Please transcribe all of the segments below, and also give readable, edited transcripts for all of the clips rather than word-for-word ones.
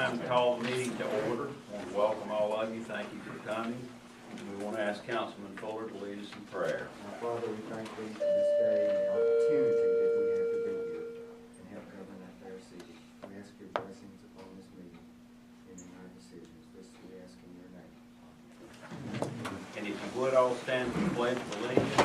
time to call the meeting to order. I want to welcome all of you. Thank you for coming. We want to ask Councilman Fuller to lead us in prayer. Father, we thank thee for this day and the opportunity that we have to be here and help govern our fair city. We ask your blessings upon this meeting and in our decisions. This we ask in your name. And if you would all stand for the pledge of allegiance.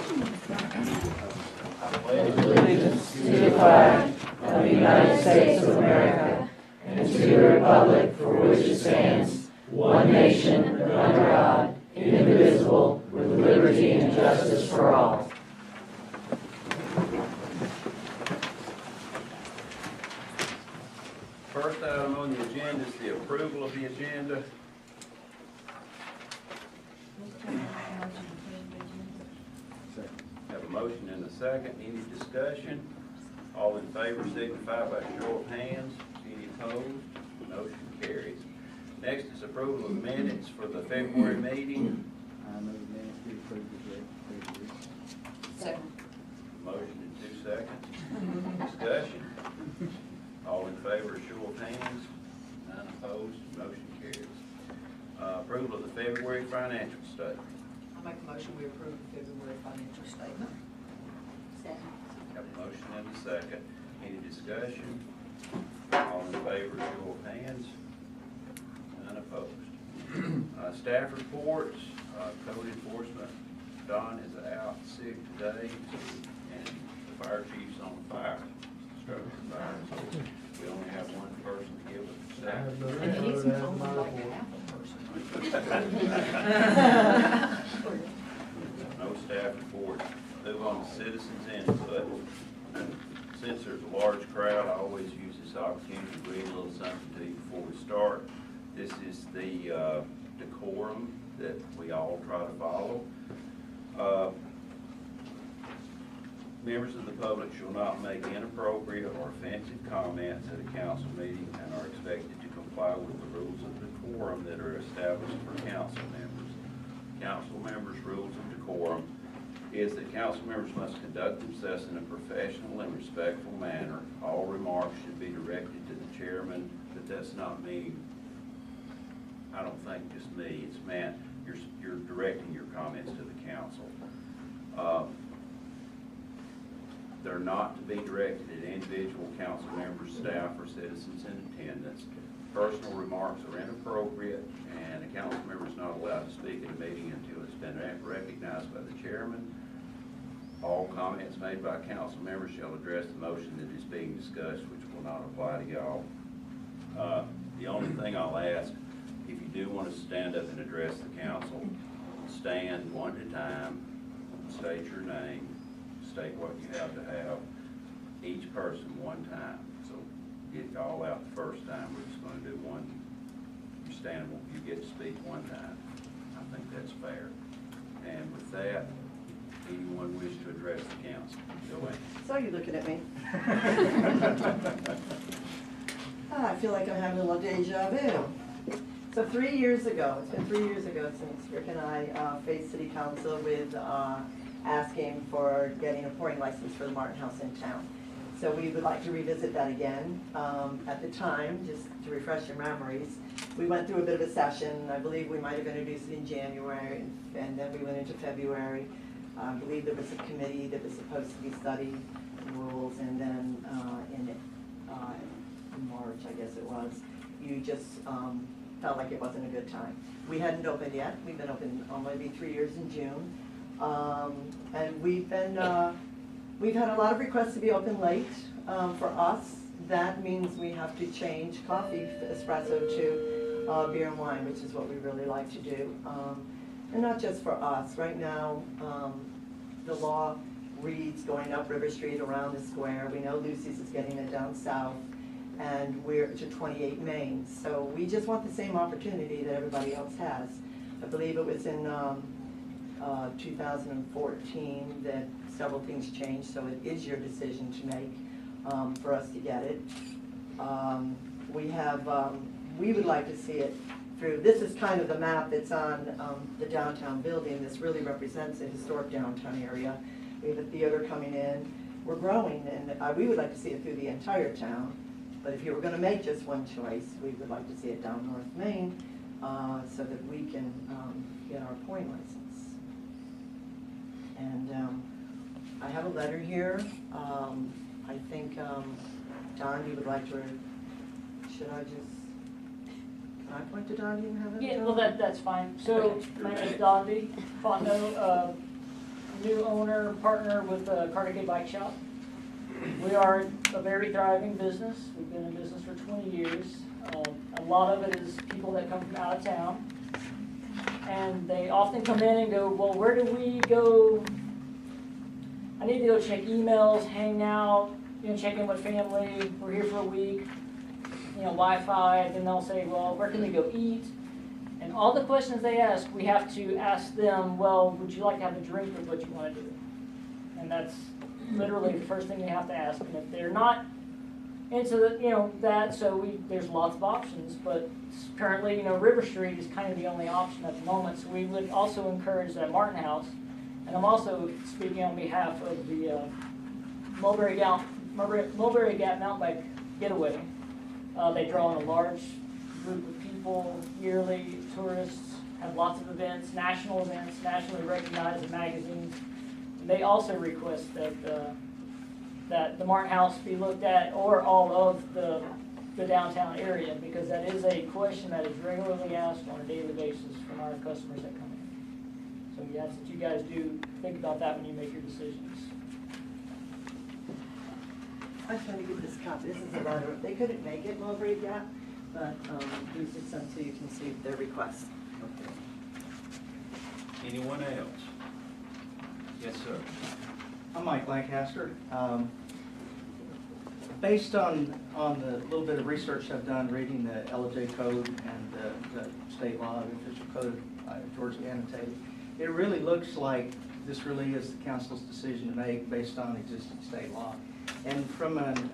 I pledge Allegiance to the flag of the United States of America and to the republic for which it stands, one nation, under God, indivisible, with liberty and justice for all. First item on the agenda is the approval of the agenda. Second. Have a motion and a second. Any discussion? All in favor signify by show of hands. Any opposed? Motion carries. Next is approval of minutes for the February meeting. I move minutes be approved as read. Second. Motion in 2 seconds. Discussion? All in favor, show of hands. None opposed. Motion carries. Approval of the February financial statement. I'll make a motion we approve the February financial statement. Second. Have a motion and a second. Any discussion? All in favor, show of hands. None opposed. Staff reports, code enforcement. Don is out sick today, and the fire chief's on fire, structure fire. So we only have one person to give us staff. And he needs some phone like an Apple person. No staff report. Move on to citizens input. Since there's a large crowd, I always use this opportunity to read a little something to you before we start. This is the decorum that we all try to follow. Members of the public shall not make inappropriate or offensive comments at a council meeting and are expected to comply with the rules of decorum that are established for council members. Council members' rules of decorum is that council members must conduct themselves in a professional and respectful manner. All remarks should be directed to the chairman, but that's not me. I don't think just me, it's meant you're directing your comments to the council. They're not to be directed at individual council members, staff, or citizens in attendance. Personal remarks are inappropriate, and a council member is not allowed to speak at a meeting until it's been recognized by the chairman. All comments made by council members shall address the motion that is being discussed, which will not apply to y'all. The only thing I'll ask, if you do want to stand up and address the council, stand one at a time, state your name, state what you have to have, each person one time. So get it all out the first time. We're just going to do one. You stand, you get to speak one time. I think that's fair. And with that, anyone wish to address the council? Go ahead. So you're looking at me. I feel like I'm having a little deja vu. So 3 years ago, it's been 3 years ago since Rick and I faced City Council with asking for getting a pouring license for the Martin House in town. So we would like to revisit that again. At the time, just to refresh your memories, we went through a bit of a session. I believe we might have introduced it in January, and then we went into February. I believe there was a committee that was supposed to be studying rules, and then in March, I guess it was, you just felt like it wasn't a good time. We hadn't opened yet. We've been open maybe 3 years in June. And we've had a lot of requests to be open late. For us, that means we have to change coffee, espresso, to beer and wine, which is what we really like to do. And not just for us. Right now, the law reads going up River Street around the square. We know Lucy's is getting it down south, and we're to 28 Main. So we just want the same opportunity that everybody else has. I believe it was in 2014 that several things changed, so it is your decision to make for us to get it. We would like to see it through. This is kind of the map that's on the downtown building. This really represents a historic downtown area. We have a theater coming in. We're growing, and we would like to see it through the entire town. But if you were gonna make just one choice, we would like to see it down North Main, so that we can, get our point license. And, I have a letter here. I think, Don, you would like to, should I just, can I point to Don? You have it? Yeah, Don? well, that's fine. So, my name is Dondi Fontenot, new owner, partner with Carnegie Bike Shop. We are a very thriving business. We've been in business for 20 years. A lot of it is people that come from out of town. And they often come in and go, well, where do we go? I need to go check emails, hang out, check in with family. We're here for a week. Wi-Fi. Then they'll say, well, where can they go eat? And all the questions they ask, we have to ask them, well, would you like to have a drink with what you want to do? And that's literally the first thing they have to ask. And if they're not into the, that, so there's lots of options, but currently, River Street is kind of the only option at the moment. So we would also encourage that Martin House, and I'm also speaking on behalf of the Mulberry Gap Mountain Bike Getaway. They draw in a large group of people yearly, tourists, have lots of events, nationally recognized in magazines. And they also request that the Martin House be looked at, or all of the downtown area, because that is a question that is regularly asked on a daily basis from our customers that come in. So we ask that you guys do think about that when you make your decisions. I'm trying to get this copy. This is a letter. They couldn't make it Mulberry Gap, but these are some so you can see their requests. Okay. Anyone else? Yes, sir. I'm Mike Lancaster. Based on the little bit of research I've done reading the Ellijay Code and the state law, the official code Georgia annotated, it really looks like this really is the council's decision to make based on existing state law. And from an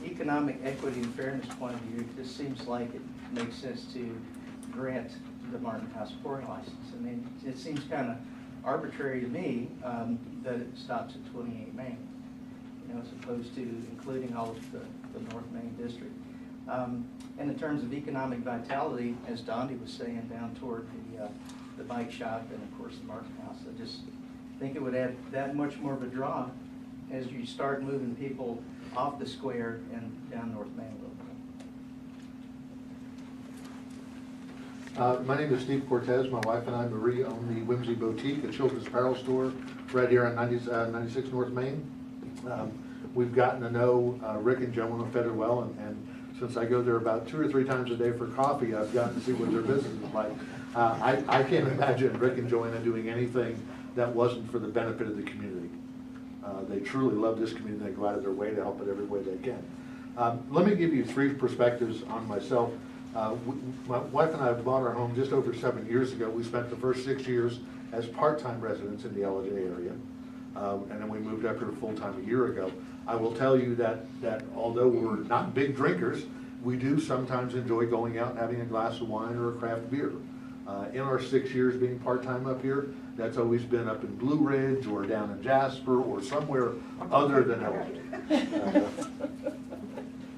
economic equity and fairness point of view, this seems like it makes sense to grant the Martin House pouring license. I mean, it seems kind of arbitrary to me that it stops at 28 Main, as opposed to including all of the North Main district. And in terms of economic vitality, as Dondi was saying, down toward the bike shop and of course the Martin House, I just think it would add that much more of a draw as you start moving people off the square and down North Main a little bit. My name is Steve Cortez. My wife and I, Marie, own the Whimsy Boutique, a children's apparel store right here on 96 North Main. We've gotten to know Rick and Joanna Feder well, and since I go there about 2 or 3 times a day for coffee, I've gotten to see what their business is like. I can't imagine Rick and Joanna doing anything that wasn't for the benefit of the community. They truly love this community. They go out of their way to help it every way they can. Let me give you 3 perspectives on myself. My wife and I bought our home just over 7 years ago. We spent the first 6 years as part-time residents in the Ellijay area, and then we moved up here full-time a year ago. I will tell you that although we're not big drinkers, we do sometimes enjoy going out and having a glass of wine or a craft beer. In our 6 years being part-time up here, that's always been up in Blue Ridge or down in Jasper or somewhere other than Ellijay.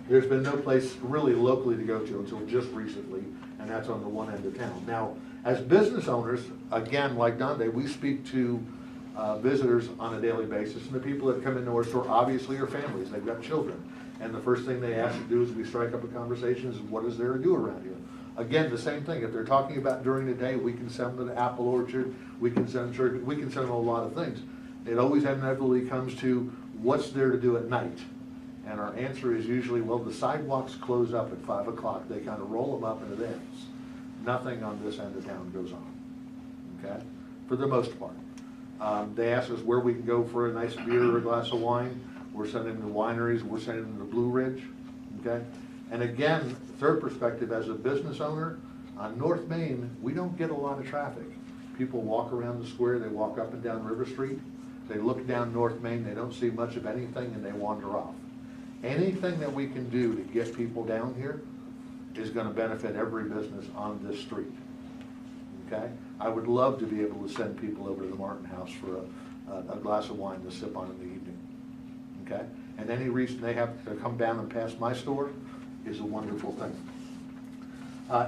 There's been no place really locally to go to until just recently, and that's on the one end of town. Now, as business owners, again, like Donde, we speak to visitors on a daily basis, and the people that come into our store obviously are families. They've got children, and the first thing they ask to do is we strike up a conversation is what is there to do around here. Again, the same thing. If they're talking about during the day, we can send them to the apple orchard, we can send them a lot of things. It always inevitably comes to what's there to do at night. And our answer is usually, well, the sidewalks close up at 5 o'clock. They kind of roll them up and it ends. Nothing on this end of town goes on, okay, for the most part. They ask us where we can go for a nice beer or a glass of wine. We're sending them to wineries. We're sending them to Blue Ridge, okay? And again, third perspective, as a business owner, on North Main, we don't get a lot of traffic. People walk around the square. They walk up and down River Street. They look down North Main. They don't see much of anything, and they wander off. Anything that we can do to get people down here is going to benefit every business on this street, okay? I would love to be able to send people over to the Martin House for a glass of wine to sip on in the evening, okay? and any reason they have to come down and pass my store is a wonderful thing.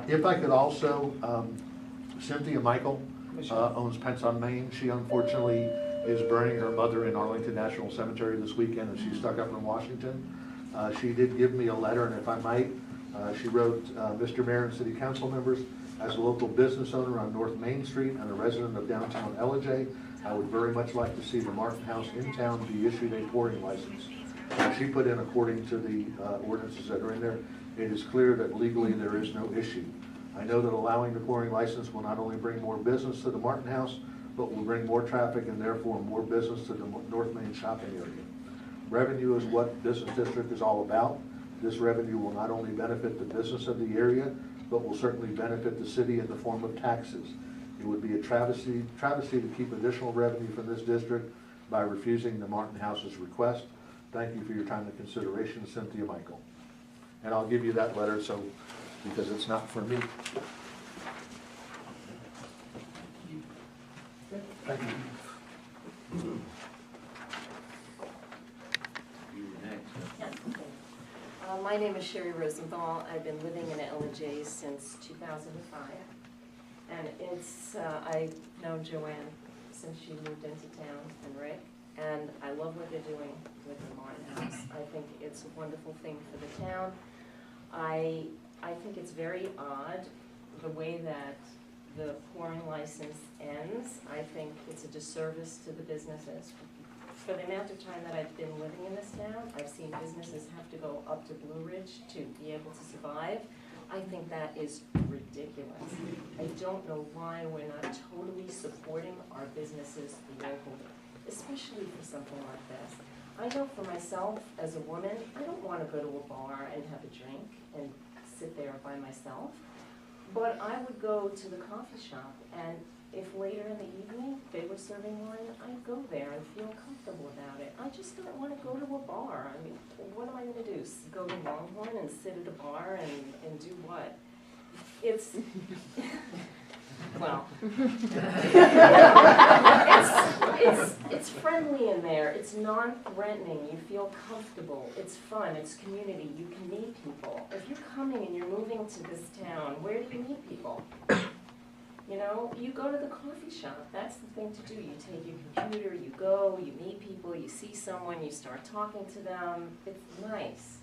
If I could also, Cynthia Michael owns Pence on Main. She unfortunately is burying her mother in Arlington National Cemetery this weekend, and she's stuck up in Washington. She did give me a letter, and if I might, she wrote, Mr. Mayor and City Council members, as a local business owner on North Main Street and a resident of downtown Ellijay, I would very much like to see the Martin House in town be issued a pouring license. She put in, according to the ordinances that are in there, it is clear that legally there is no issue. I know that allowing the pouring license will not only bring more business to the Martin House, but will bring more traffic and therefore more business to the North Main shopping area. Revenue is what business district is all about. This revenue will not only benefit the business of the area, but will certainly benefit the city in the form of taxes. It would be a travesty to keep additional revenue from this district by refusing the Martin House's request. Thank you for your time and consideration, Cynthia Michael. And I'll give you that letter because it's not for me. Thank you. You were next. Yes, okay. My name is Sherry Rosenthal. I've been living in Ellijay since 2005. And I've known Joanne since she moved into town, and Rick, and I love what they're doing with the Martin House. I think it's a wonderful thing for the town. I think it's very odd the way that the pouring license ends. I think it's a disservice to the businesses. For the amount of time that I've been living in this town, I've seen businesses have to go up to Blue Ridge to be able to survive. I think that is ridiculous. I don't know why we're not totally supporting our businesses locally, especially for something like this. I know for myself, as a woman, I don't want to go to a bar and have a drink and sit there by myself. But I would go to the coffee shop, and if later in the evening they were serving wine, I'd go there and feel comfortable about it. I just don't want to go to a bar. I mean, what am I going to do? Go to Longhorn and sit at a bar and do what? It's, well, it's friendly in there. It's non-threatening. You feel comfortable. It's fun. It's community. You can meet people. If you're coming and you're moving to this town, where do you meet people? You know, you go to the coffee shop. That's the thing to do. You take your computer, you go, you meet people, you see someone, you start talking to them. It's nice.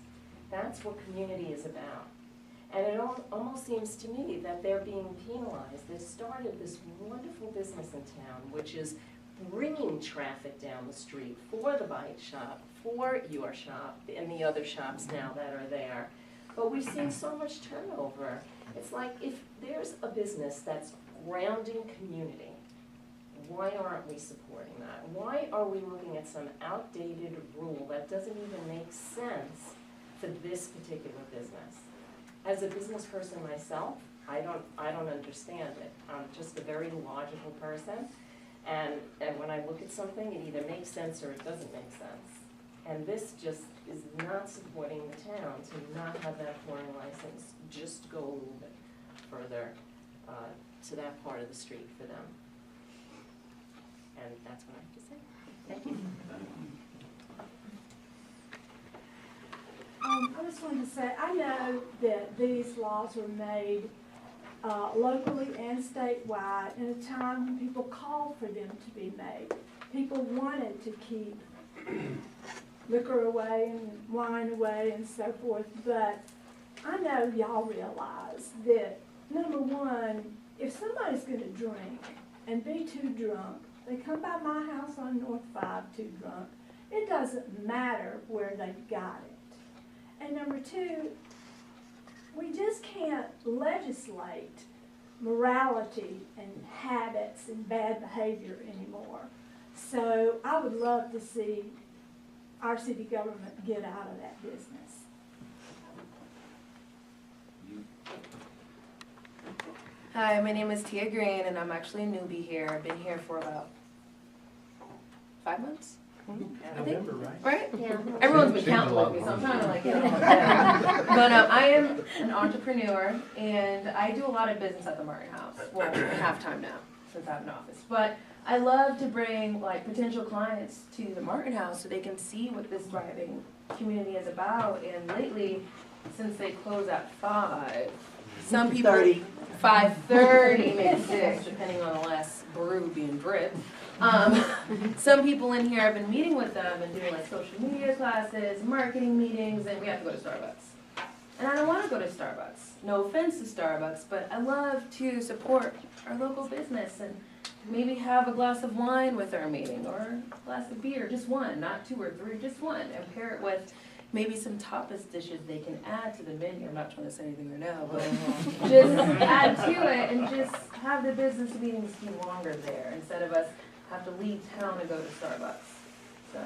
That's what community is about. And it almost seems to me that they're being penalized. They started this wonderful business in town, which is bringing traffic down the street for the bike shop, for your shop, and the other shops now that are there. But we've seen so much turnover. It's like, if there's a business that's grounding community, why aren't we supporting that? Why are we looking at some outdated rule that doesn't even make sense for this particular business? As a business person myself, I don't understand it. I'm just a very logical person, and when I look at something, it either makes sense or it doesn't make sense. And this just is not supporting the town to not have that pouring license, just go a little bit further to that part of the street for them. And that's what I have to say. Thank you. I just wanted to say, I know that these laws were made locally and statewide in a time when people called for them to be made. People wanted to keep liquor away and wine away and so forth, but I know y'all realize that, number one, if somebody's going to drink and be too drunk, they come by my house on North 5 too drunk, it doesn't matter where they got it. And number two, we just can't legislate morality and habits and bad behavior anymore. So I would love to see our city government get out of that business. Hi, my name is Tia Green, and I'm actually a newbie here. I've been here for about 5 months. November, right? Right? Yeah. Everyone's been counting with me, so I'm trying to get it all together. But I am an entrepreneur, and I do a lot of business at the Martin House. Well, half time now, since I have an office. But I love to bring potential clients to the Martin House so they can see what this thriving community is about, and lately, since they close at 5, some people. 30. 5:30, maybe 6, depending on the last brew being dripped. Some people in here, I've been meeting with them and doing like social media classes, marketing meetings, and we have to go to Starbucks. And I don't want to go to Starbucks. No offense to Starbucks, but I love to support our local business and maybe have a glass of wine with our meeting, or a glass of beer, just one, not 2 or 3, just one, and pair it with maybe some tapas dishes they can add to the menu. I'm not trying to say anything right now, but just add to it and just have the business meetings be longer there instead of us have to leave town to go to Starbucks. So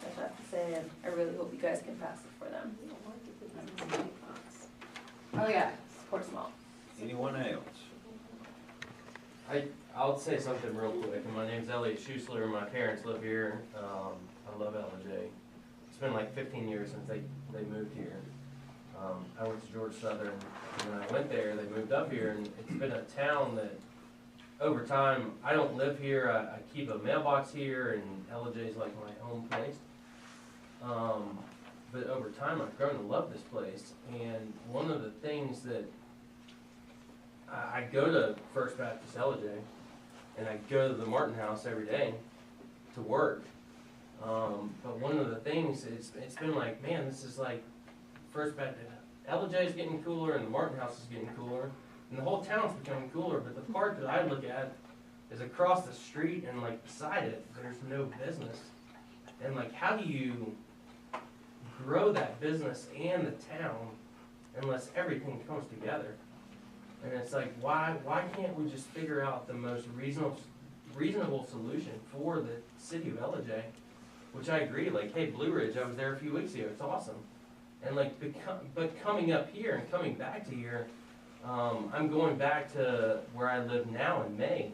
that's what I have to say, and I really hope you guys can pass it for them. Oh yeah, support small. Anyone else? I'll say something real quick. My name's Ellijay City. My parents live here. I love Ellijay. It's been like 15 years since they moved here. I went to Georgia Southern, and when I went there, they moved up here, and it's been a town that, over time, I don't live here. I keep a mailbox here, and Ellijay's like my home place. But over time, I've grown to love this place, and one of the things that I go to First Baptist Ellijay, and I go to the Martin House every day to work. But one of the things, it's been like, man, this is like First Baptist Ellijay is getting cooler, and the Martin House is getting cooler, and the whole town's becoming cooler. But the part that I look at is across the street, and like beside it, there's no business. And like, how do you grow that business and the town unless everything comes together? And it's like, why can't we just figure out the most reasonable solution for the city of Ellijay? Which I agree, like, hey, Blue Ridge, I was there a few weeks ago, it's awesome. And like, but coming up here and coming back to here, I'm going back to where I live now in May.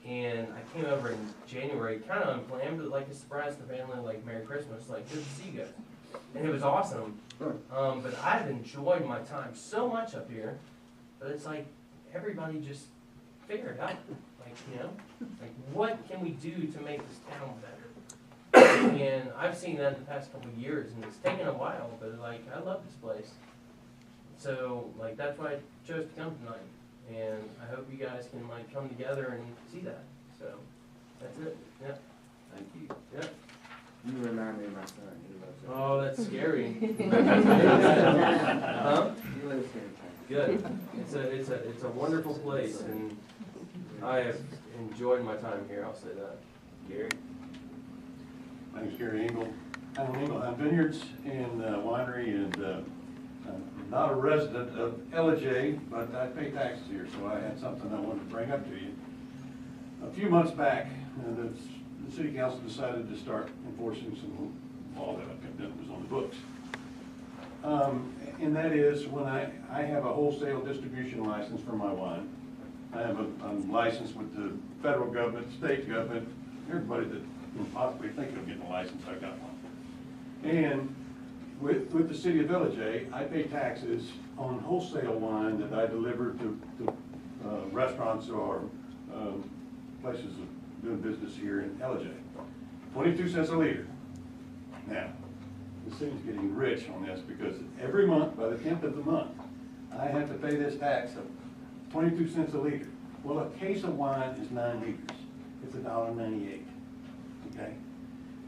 And I came over in January, kind of unplanned, but like a surprise to the family, like Merry Christmas, like good to see you guys. And it was awesome. But I've enjoyed my time so much up here. But it's like, everybody just figure it out. Like, you know, like what can we do to make this town better? And I've seen that in the past couple of years, and it's taken a while, but like, I love this place. So, like, that's why I chose to come tonight. And I hope you guys can like come together and see that. So, that's it. Yeah. Thank you. Yeah. You remind me of my son, he loves it. Oh, that's scary. Huh? He lives here in town. Good. It's a wonderful place, and I have enjoyed my time here. I'll say that. Gary? My name's Gary Engel. I'm Engel. I'm Vineyards and Winery, and I'm not a resident of Ellijay, but I pay taxes here, so I had something I wanted to bring up to you. A few months back, the City Council decided to start enforcing some law that was on the books. And that is when I have a wholesale distribution license for my wine. I'm licensed with the federal government, state government, everybody that can possibly think of getting a license, I got one. And with the city of Ellijay, I pay taxes on wholesale wine that I deliver to restaurants or places of doing business here in Ellijay. 22 cents a liter. Now, the city's getting rich on this because every month, by the 10th of the month, I have to pay this tax of 22 cents a liter. Well, a case of wine is 9 liters. It's $1.98, okay?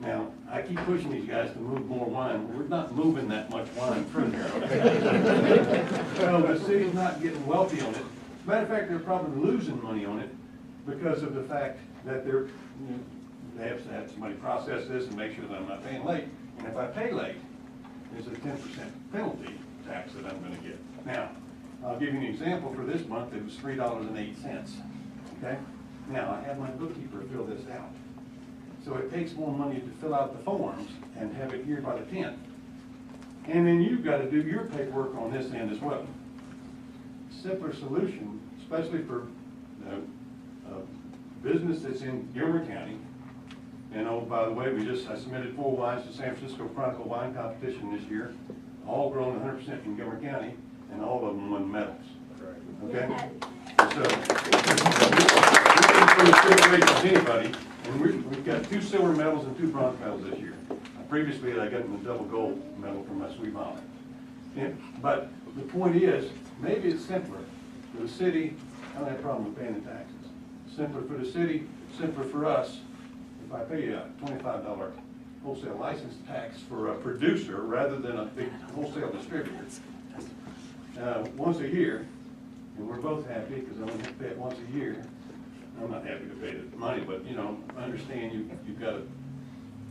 Now, I keep pushing these guys to move more wine. We're not moving that much wine through here, okay? Well, the city's not getting wealthy on it. As a matter of fact, they're probably losing money on it because of the fact that they have to have somebody process this and make sure that I'm not paying late. And if I pay late, there's a 10% penalty tax that I'm gonna get. Now, I'll give you an example. For this month, it was $3.08, okay? Now, I have my bookkeeper fill this out. So it takes more money to fill out the forms and have it here by the 10th. And then you've got to do your paperwork on this end as well. Simpler solution, especially for business that's in Gilmer County. And oh, by the way, I submitted 4 wines to San Francisco Chronicle Wine Competition this year, all grown 100% in Gilmer County, and all of them won medals. Okay? So, we're pretty good race as anybody, and we've got 2 silver medals and 2 bronze medals this year. I Previously, I got the double gold medal for my sweet mama. But the point is, maybe it's simpler for the city. I don't have a problem with paying the taxes. Simpler for the city, simpler for us. If I pay a $25 wholesale license tax for a producer rather than a big wholesale distributor, once a year, and we're both happy because I only have to pay it once a year. I'm not happy to pay the money, but you know, I understand you've got to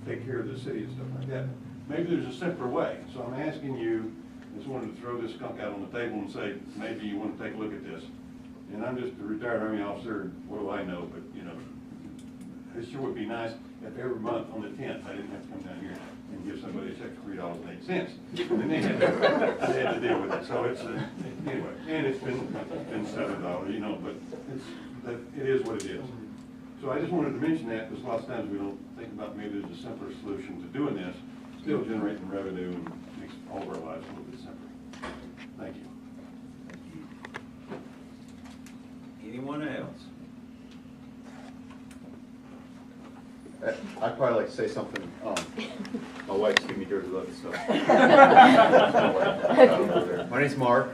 take care of the city and stuff like that. Maybe there's a simpler way. So I'm asking you, I just wanted to throw this skunk out on the table and say, maybe you want to take a look at this. And I'm just a retired Army officer, what do I know, but you know, it sure would be nice if every month on the 10th, I didn't have to come down here and give somebody a check for $3.08. And they had to deal with it. So it's, anyway, and it's been $7, you know, but it is what it is. So I just wanted to mention that because lots of times we don't think about maybe there's a simpler solution to doing this, still generating revenue and makes all of our lives a little bit simpler. Thank you. Anyone else? I'd probably like to say something. My wife's giving me dirty looks, so. My name's Mark.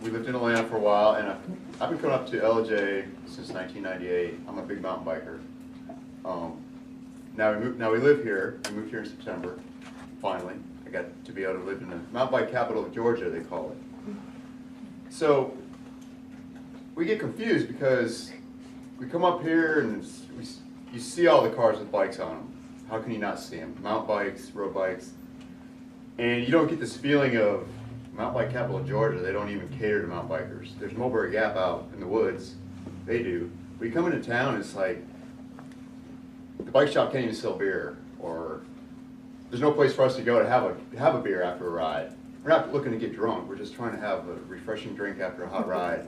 We lived in Atlanta for a while, and I've been coming up to Ellijay since 1998. I'm a big mountain biker. Now we live here. I moved here in September. Finally, I got to be able to live in the mountain bike capital of Georgia, they call it. So we get confused because we come up here and you see all the cars with bikes on them. How can you not see them? Mountain bikes, road bikes. And you don't get this feeling of mountain bike capital of Georgia. They don't even cater to mountain bikers. There's Mulberry Gap out in the woods. They do. But you come into town, it's like the bike shop can't even sell beer, or there's no place for us to go to have a beer after a ride. We're not looking to get drunk. We're just trying to have a refreshing drink after a hot ride.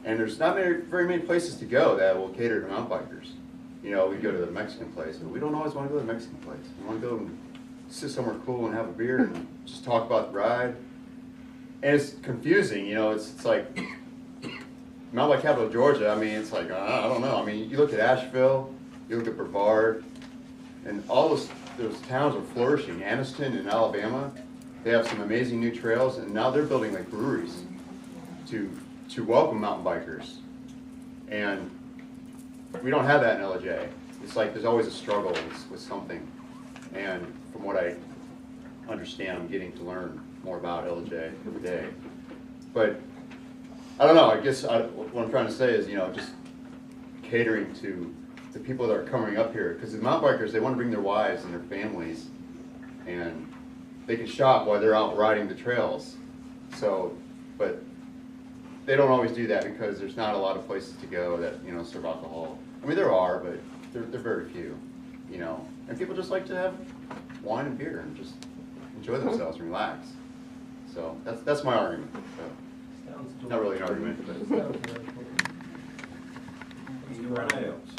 And there's not very many places to go that will cater to mountain bikers. You know, we go to the Mexican place, but we don't always want to go to the Mexican place. We want to go and sit somewhere cool and have a beer and just talk about the ride. And it's confusing, you know, it's like, mountain bike capital of Georgia, I mean, it's like, I don't know. I mean, you look at Asheville, you look at Brevard, and all those towns are flourishing. Anniston in Alabama, they have some amazing new trails, and now they're building like breweries to welcome mountain bikers. And we don't have that in Ellijay. It's like there's always a struggle with something. And from what I understand, I'm getting to learn more about Ellijay every day. But I don't know, I guess what I'm trying to say is, you know, just catering to the people that are coming up here. Because the mountain bikers, they want to bring their wives and their families, and they can shop while they're out riding the trails. So, but they don't always do that because there's not a lot of places to go that, you know, serve alcohol. I mean, there are, but they're very few, you know. And people just like to have wine and beer and just enjoy themselves and relax. So that's my argument. So, not really an argument, but. Anyone else?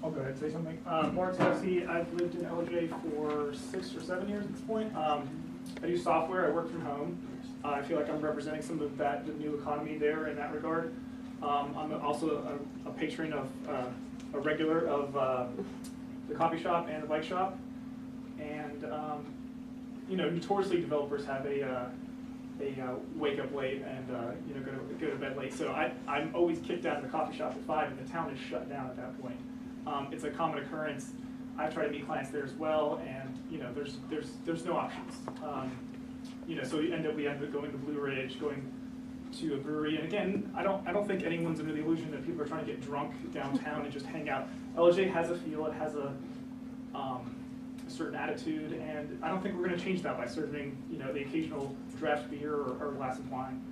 I'll go ahead and say something. Lawrence Hesse, I've lived in Ellijay for 6 or 7 years at this point. I do software, I work from home. I feel like I'm representing some of the new economy there in that regard. I'm also a patron of, a regular of the coffee shop and the bike shop. And, you know, notoriously developers have a wake up late and, you know, go to bed late. So I'm always kicked out of the coffee shop at 5 and the town is shut down at that point. It's a common occurrence. I've tried to meet clients there as well, and, you know, there's no options. You know, so we end up going to Blue Ridge, going to a brewery, and again, I don't think anyone's under the illusion that people are trying to get drunk downtown and just hang out. Ellijay has a feel, it has a certain attitude, and I don't think we're going to change that by serving, you know, the occasional draft beer or glass of wine.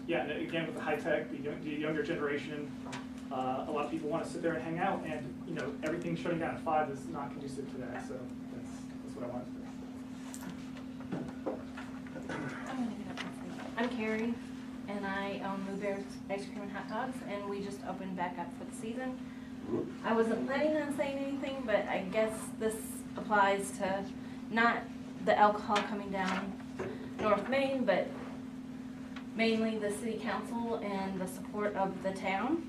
Yeah, and again, with the high tech, the younger generation, a lot of people want to sit there and hang out, and you know, everything shutting down at 5 is not conducive to that. So that's what I wanted to say. I'm Carrie, and I own Moo Bear's Ice Cream and Hot Dogs, and we just opened back up for the season. I wasn't planning on saying anything, but I guess this applies to not the alcohol coming down North Main, but mainly the city council and the support of the town.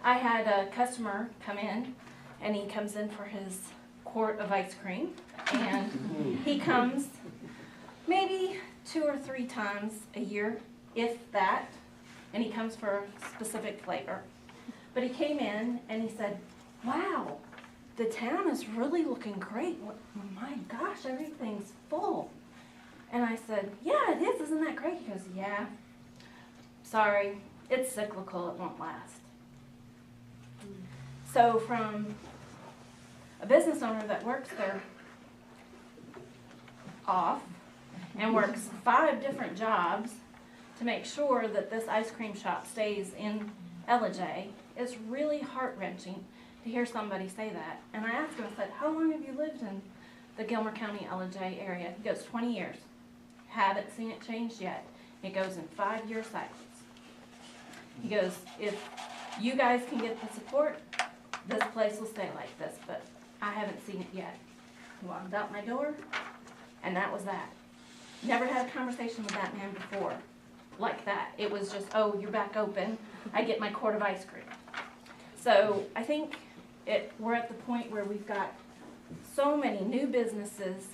I had a customer come in and he comes in for his quart of ice cream, and he comes maybe 2 or 3 times a year, if that, and he comes for a specific flavor. But he came in and he said, wow, the town is really looking great. Oh my gosh, everything's full. And I said, yeah, it is, isn't that great? He goes, yeah, sorry, it's cyclical, it won't last. So from a business owner that works there off and works 5 different jobs to make sure that this ice cream shop stays in Ellijay, it's really heart-wrenching to hear somebody say that. And I asked him, I said, how long have you lived in the Gilmer County, Ellijay area? He goes, 20 years. Haven't seen it change yet. It goes in 5-year cycles. He goes, if you guys can get the support, this place will stay like this, but I haven't seen it yet. He walked out my door, and that was that. Never had a conversation with that man before like that. It was just, oh, you're back open. I get my quart of ice cream. So I think we're at the point where we've got so many new businesses,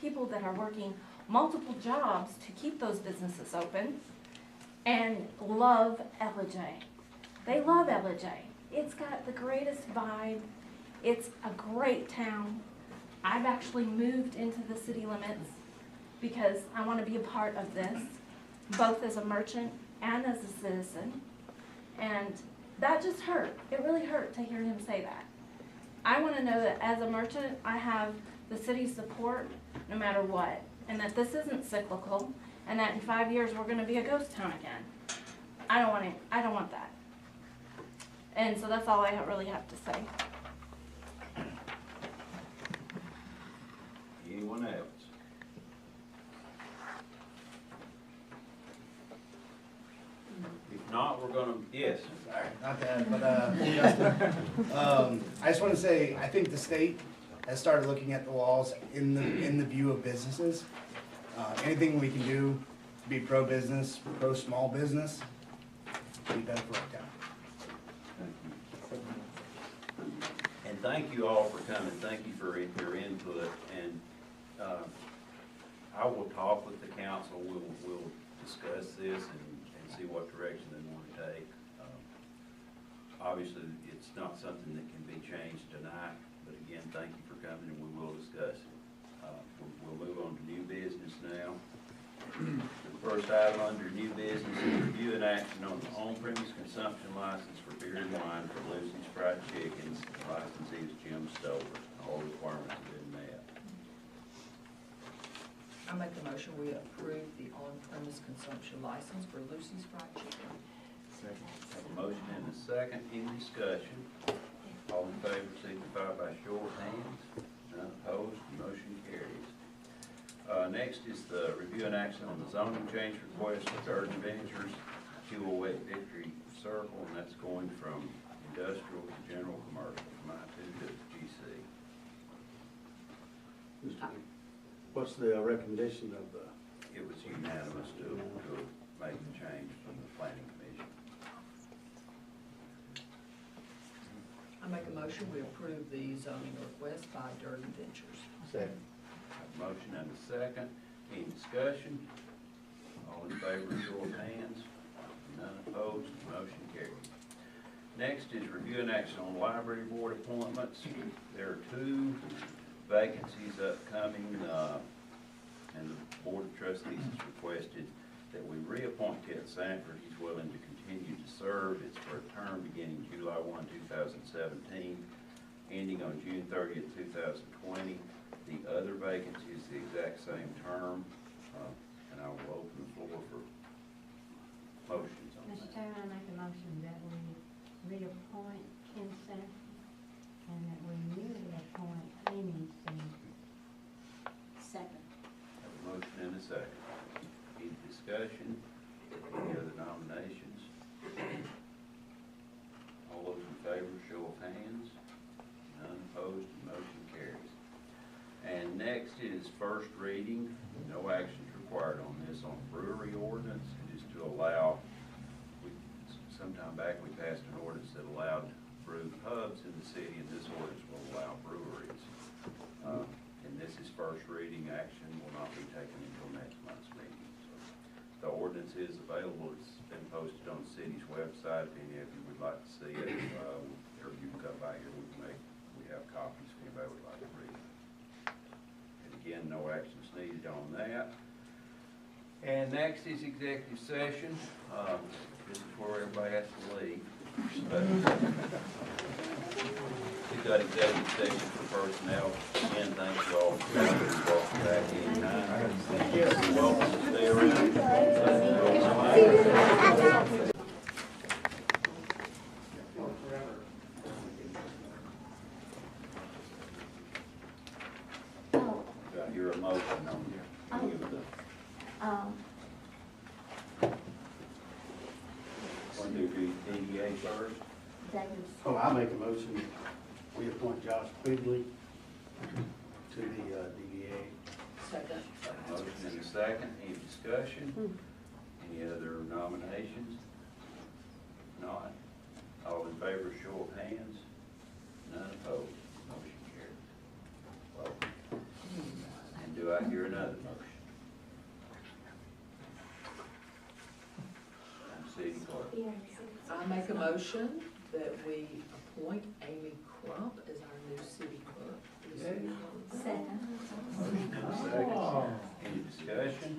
people that are working multiple jobs to keep those businesses open, and love Ellijay. They love Ellijay. It's got the greatest vibe. It's a great town. I've actually moved into the city limits because I want to be a part of this, both as a merchant and as a citizen. And that just hurt. It really hurt to hear him say that. I want to know that as a merchant, I have the city's support no matter what, and that this isn't cyclical, and that in 5 years we're going to be a ghost town again. I don't want that. And so that's all I really have to say. Anyone else? If not, we're gonna, yes. Sorry, not bad, but, Justin, I just want to say, I think the state has started looking at the laws in the view of businesses. Anything we can do to be pro-business, pro-small business, be better for our town. And thank you all for coming. Thank you for your input. And I will talk with the council. We'll discuss this and see what direction they want to take. Obviously, it's not something that can be changed tonight, but again, thank you for coming, and we will discuss it. We'll move on to new business now. The first item under new business is review and action on the on-premise consumption license for beer and wine for Lucy's Fried Chickens. Licensee is Jim Stover. All requirements have been met. I make the motion, we approve the on-premise consumption license for Lucy's Fried Chicken. Second. Have a motion and a second. Any discussion? All in favor signify by show of hands. None opposed, motion carries. Next is the review and action on the zoning change request for Garden Ventures, 208 Victory Circle, and that's going from industrial to general commercial, from I-2 to GC. What's the recommendation of the? It was unanimous to make the change from the planning commission. I make a motion, we approve the zoning request by Durden Ventures. Second. Have a motion and a second. Any discussion? All in favor, show of hands. None opposed, motion carries. Next is review and action on library board appointments. There are 2 vacancies upcoming, and the Board of Trustees has requested that we reappoint Ted Sanford. He's willing to continue to serve. It's for a term beginning July 1, 2017, ending on June 30th, 2020. The other vacancy is the exact same term, and I will open the floor for motions on Mr. that. Chairman, I make a motion that we reappoint Ken Sanford and that we newly appoint Amy Sanford. Second. Have a motion and a second. Any discussion? Any other nominations? All those in favor, show of hands. None opposed, motion carries. And next is first reading. No action is required on this, on brewery ordinance. It is to allow, sometime back we passed an ordinance that allowed brew pubs in the city, and this ordinance ordinance is available. It's been posted on the city's website. If any of you would like to see it, or you can come by here, we have copies if anybody would like to read. And again, no action is needed on that. And next is executive session. This is where everybody has to leave. But we've got executive session for personnel. Again, thank you all for coming. Welcome back anytime. You're welcome to stay around. Do I hear a motion on here? Want to do DDA first? Oh, I make a motion, we appoint Josh Quigley to the DDA. Second. Motion and a second. Any discussion? Any other nominations? Not. All in favor, show of hands. None opposed. Motion carries. Welcome. And do I hear another motion? City clerk. I make a motion that we appoint Amy Crump as our new city clerk. Second. Motion and a second. Any discussion?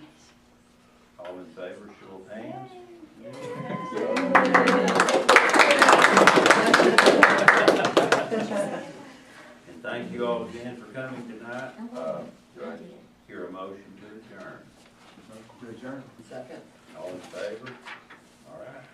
All in favor, show of hands. And thank you all again for coming tonight. Do I hear a motion to adjourn? Motion to adjourn. Second. All in favor? All right.